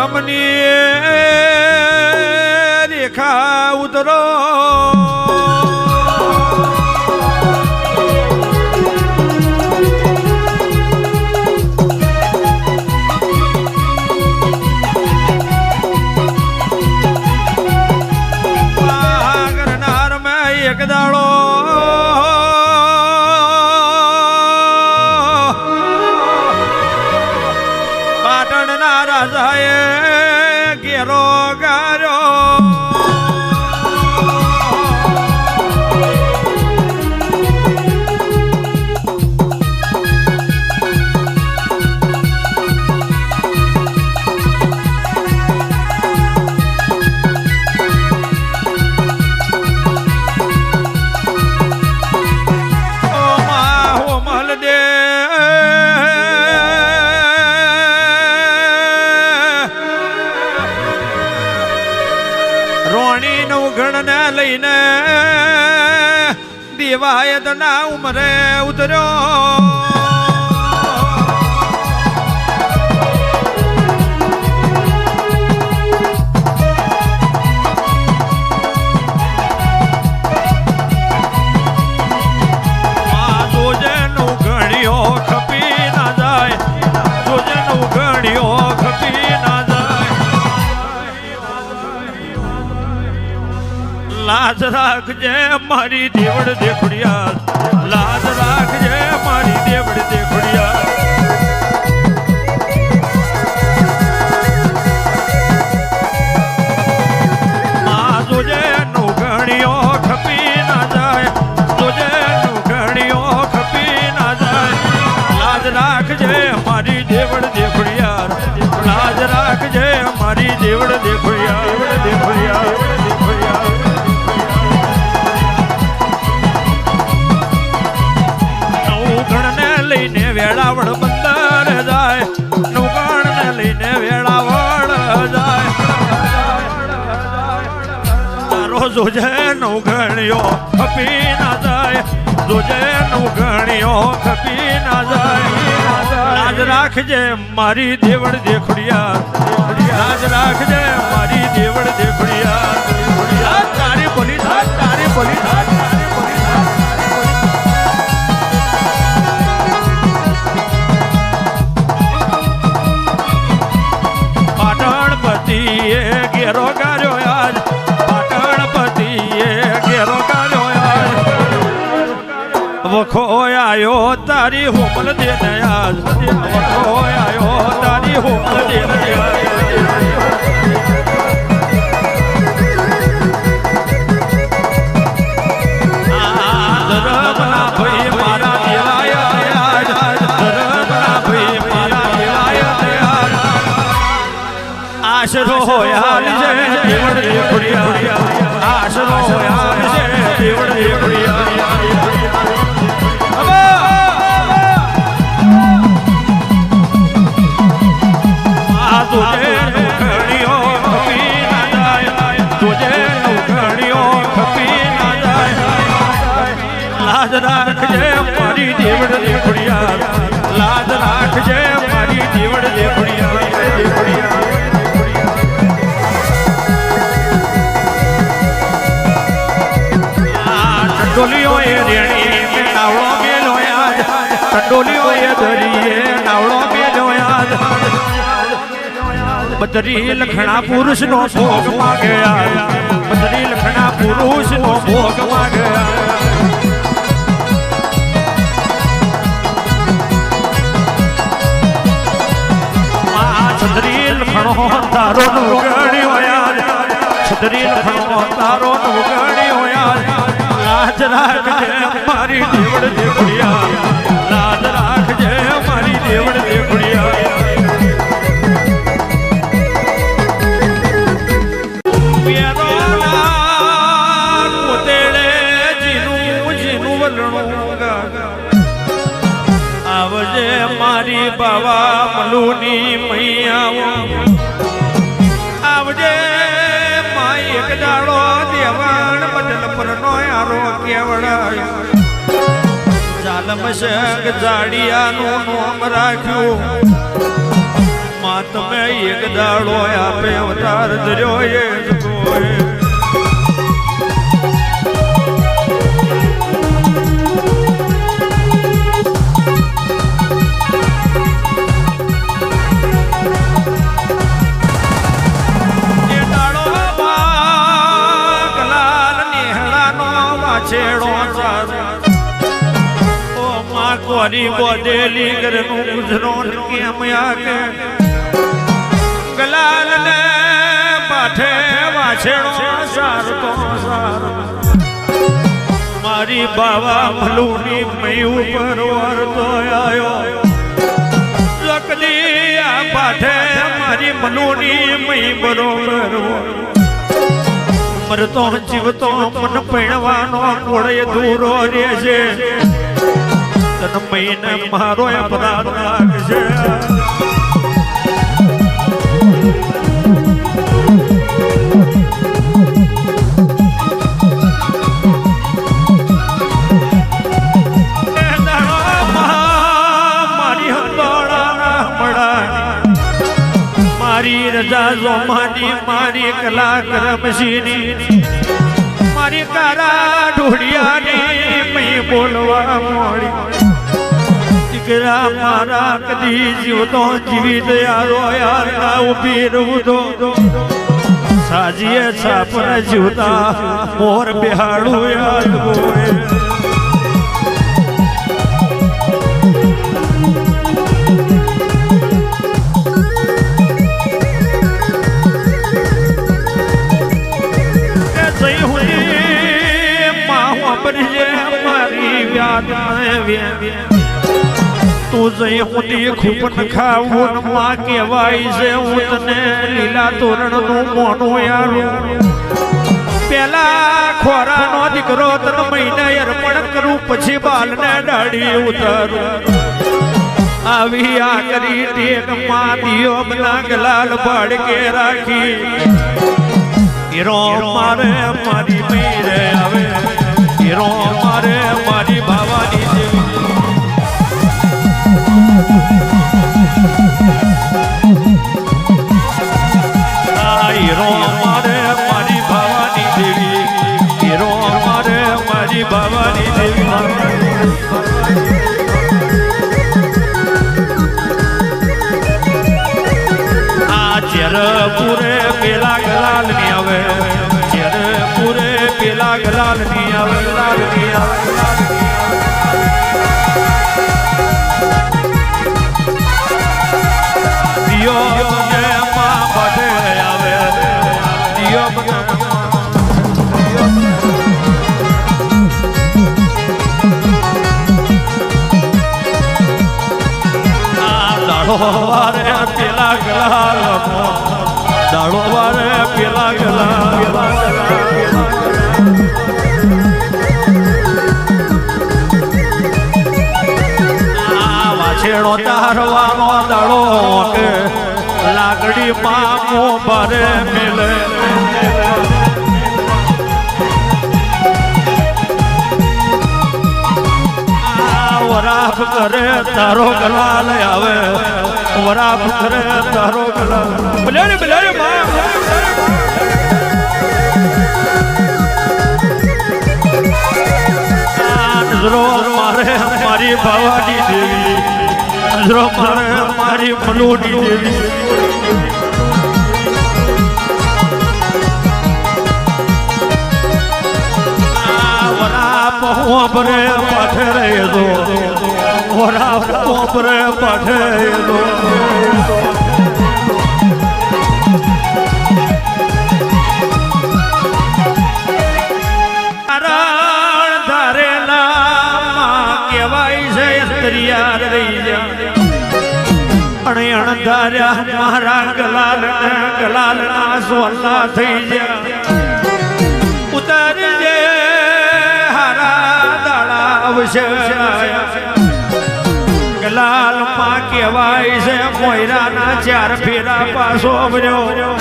પરમની રેખા ઉતરો એક દાડો પાટણના રાજાએ ઘેરો ગાર્યો રોણી નું ગણને લઈને દિવાયત ના ઉમરે ઉતર્યો જોજે નું ગણ્યો ખપી ના જાય જોજે નું ગણ્યો ખપી ના જાય લાજ રાખજે મારી દેવડ દેખડિયા લાજ રાખજે મારી દેવડ દેખડિયા જોજે નું ગણ્યો ખપી ના જાય જોજે નું ગણ્યો ખપી ના જાય લાજ રાખજે મારી દેવડ દેખડિયા લાજ રાખજે મારી દેવડ દેખડિયા દેખડિયા લઈને વેળાવળ બંદર જાય નુગણ ને લઈને વેળાવળ જાય તારો જોજે નુગણ્યો ખપી ના જાય જોજે નુગણ્યો ખપી ના જાય લાજ રાખજે મારી દેવડ દેખડિયા લાજ રાખજે મારી દેવડ દેખડિયા તારી બોલી થાય તારી બોલી થાય ઘેરો ગાર્યો આજ પાટણપતિએ ઘેરો ગાર્યો આજ વખો આયો તારી હોમલ દેને આજ વખો આયો તારી હોમલ દેને ધરમના ભાઈ મારા દેવાય ધરમના ભાઈ મારા દેવાય આશરો યાર છે દેવડ દેખડિયા આશરો યાર છે દેવડ દેખડિયા આ તુજે નુગણ્યો ખપી ના જાય તુજે નુગણ્યો ખપી ના જાય લાજ રાખજે મારી દેવડ દેખડિયા લાજ રાખજે મારી દેવડ દેખડિયા દેખડિયા ટંડોલીઓ એ રેણી મે નાવડો મેલો યાદ ટંડોલીઓ એ દરીએ નાવડો મેલો યાદ બદરી લખણા પુરુષ નો ભોગ માગે યાદ બદરી લખણા પુરુષ નો ભોગ માગે છત્રી લખણો તારો નુગણ્યો યાદ છત્રી લખણો તારો નુગણ્યો યાદ લાજ રાખજે મારી દેવડ દેખડિયા લાજ રાખજે મારી દેવડ દેખડિયા પોતેડે જીનું જીનું વલણું આવજે મારી બાવા મલુની મૈયા આવજે માઈ એક દાડો દેવાણ બદલ પર નો યારો કેવડાય જાલમ શંખ જાડિયાનું નામ રાખ્યું માત તમે એક દાડો આપે અવતાર ધર્યો એ જ કોઈ કોરી બોદેલી ઘરનું ગુજરો કેમ આગે ગલાલ ને પાઠે વાછેણો સારતો સાર મારી બાવા ભલુની મય ઉપર વરતો આયો જકદી આ પાઠે મારી મનુની મય બરોબર મરતો જીવતો મન પૈણવાનો કોળે દૂરો રે છે તન મહિને મારો અપરાધ લાગશે મારી રજા જોમાની મારી કલા કરમશીની મારી કારા ઢોળિયાની મય બોલવા મોડી દીકરા મારા કદી જીવતો જીવિત યારો યાર ના ઉભી રહું તો સાજીએ છાપર જીવતા મોર બિહાડું યાદ બોય મારી વ્યાદ તું જઈ હું ખૂબ ખાવું માં કહેવાય છે હું તને લીલા તોરણ નું મોનું યારું પેલા ખોરાનો દીકરો તન મહિને અર્પણ કરું પછી બાલને દાડી ઉતારું આવી આ કરી ટેક માં દિયો બના ગલાલ બાળકે રાખી હીરો મારે મારી પીરે આવે હીરો મારે મારી બાવાની દેવી હીરો મારે મારી બાવાની દેવી હીરો મારે મારી બાવાની દેવી આ ચેરપુરે પેલા ગલાલ ની આવે ચેરપુરે પેલા ગલાલ ની આવે લાલ ની આવે દિયો ને માં બડે આવે દિયો દાડો વારે પેલા ગલાલ દાડો વારે પેલા ગલાલ વાછેડો તારવાનો દાડો કે લાકડી મામો ભરે મિલે વરાપ કરે તારો ગલાલ આવે વરાપ કરે તારો ગલાલ બલારે બલારે નજરો મારે મારી બાવાની દેવી નજરો મારે મારી મનુની દેવી વરાપ ઓપરે પાઠે રહેજો વરાપ ઓપરે પાઠે રહેજો અણધાર્યા મારા ગલાલ ના સોલા થઈ જા ઉતારજે હારા દાડા આવશે ગલાલ માં કહેવાય છે મોયરાના ચાર ફેરા પાછો આવ્યો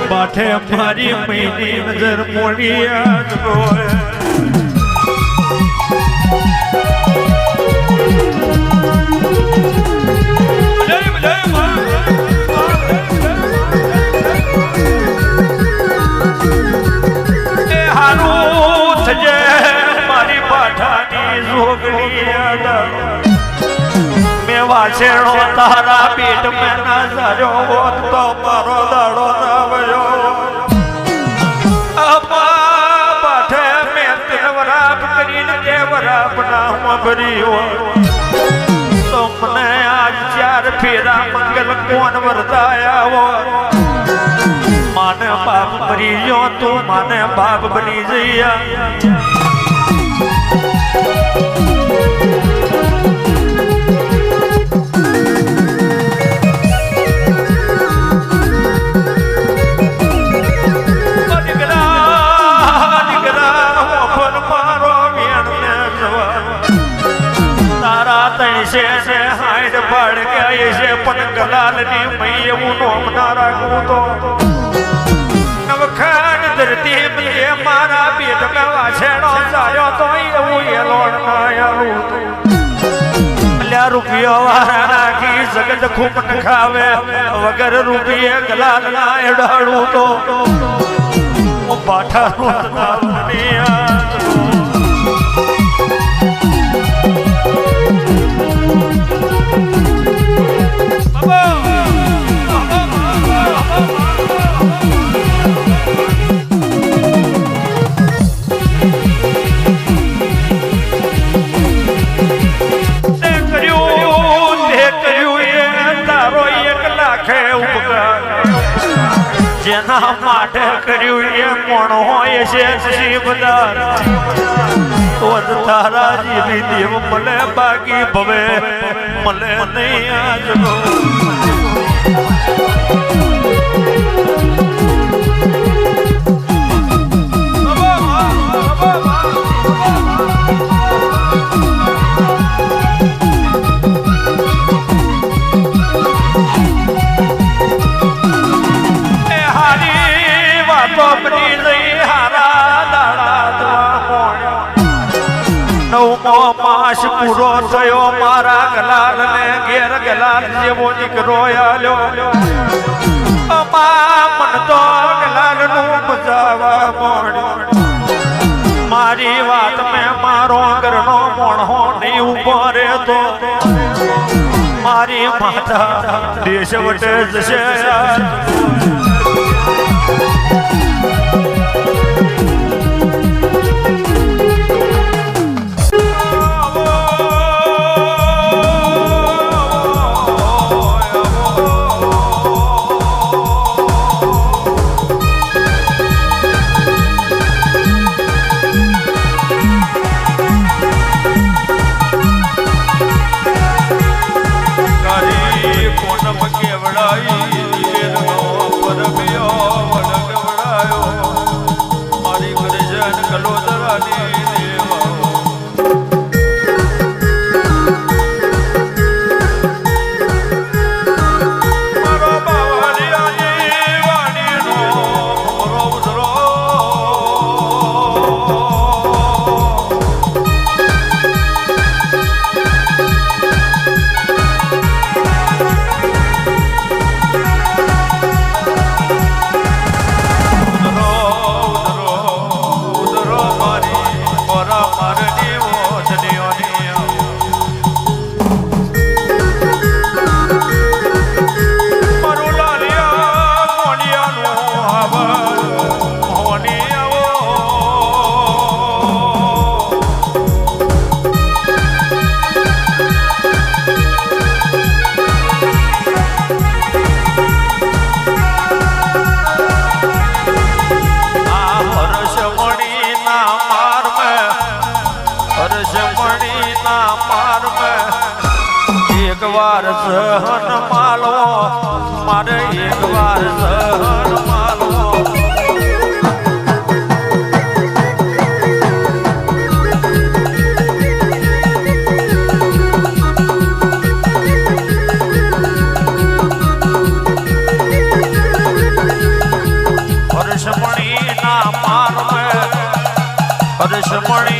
બાઠે મારી મહિની નજર મોડી આજ બોય જય જય મારા પેટ મેં ના સાર્યો હોત તો મારો દાડો ના વયો પાઠે મેં તે વરાપ કરીને તે વરાપ ના ભર્યો તો મને આજ 4 ફેરા મંગલ કોણ વરદાયા માને બાપ મરી ગયો તું માને બાપ બની જઈયા ગલાલની મઈ એવું નોમ ના રાખવું તો નવખાન ધરતી એ મારા પેટમાં વાછેડો ચાલ્યો તો એવું એ લોણ ના આલું અલ્યા રૂપિયો વાળા નાખી જગત ખૂબ ન ખાવે વગર રૂપિયે ગલાલ ના એડાડું તો પાઠાનું જેના માટે કર્યું એ મોણો હોય છે શિવદાર તો જ તારા જેવી દેવ મળે બાકી ભવે મળે નહીં આજનો માસ પૂરો થયો મારા ગલાલ ને ઘેર ગલાલ જેવો દીકરો આલ્યો મન તો ગલાલ નું બજાવા મોડ્યો મારી વાત મેં મારો ઘરનો મોણો નહીં ઉભો રહેતો મારી માતા દેશ વટે જશે વાર સહન માલો મારે એક વાર સહન માલો હર્ષમણી ના માર હર્ષમણી